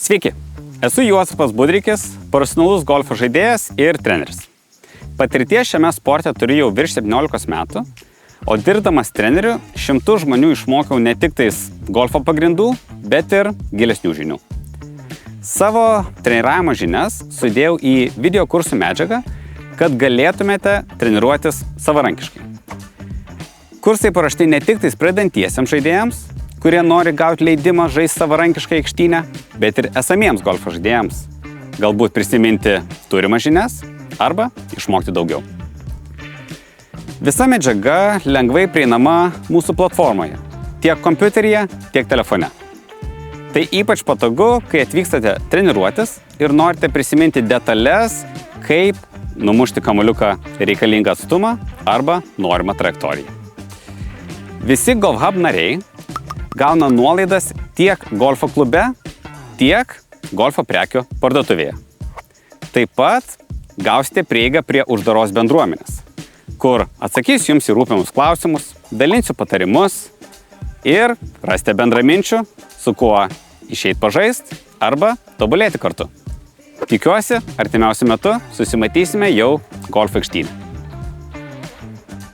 Sveiki, esu Juozapas Budrikis, profesionalus golfo žaidėjas ir treneris. Patirties šiame sporte turiu jau virš 17 metų, o dirbdamas treneriu šimtų žmonių išmokiau ne tik tais golfo pagrindų, bet ir gilesnių žinių. Savo treniravimo žinias sudėjau į video kursų medžiagą, kad galėtumėte treniruotis savarankiškai. Kursai parašti ne tik tais pradedantiesiems žaidėjams, kurie nori gauti leidimą žaisti savarankiškai aikštyne, bet ir esamiems golfo žaidėjams, galbūt prisiminti turimas žinias arba išmokti daugiau. Visa medžiaga lengvai prieinama mūsų platformoje, tiek kompiuteryje, tiek telefone. Tai ypač patogu, kai atvykstate treniruotis ir norite prisiminti detalės, kaip numušti kamuoliuką reikalingą atstumą arba norimą trajektoriją. Visi GolfHub nariai gauna nuolaidas tiek golfo klube, tiek golfo prekių parduotuvėje. Taip pat gausite prieigą prie uždaros bendruomenės, kur atsakysiu jums į rūpimus klausimus, dalinsiu patarimus ir rasite bendraminčių, su kuo išeit pažaist arba tobulėti kartu. Tikiuosi, artimiausiu metu susimatysime jau golfo aikštyne.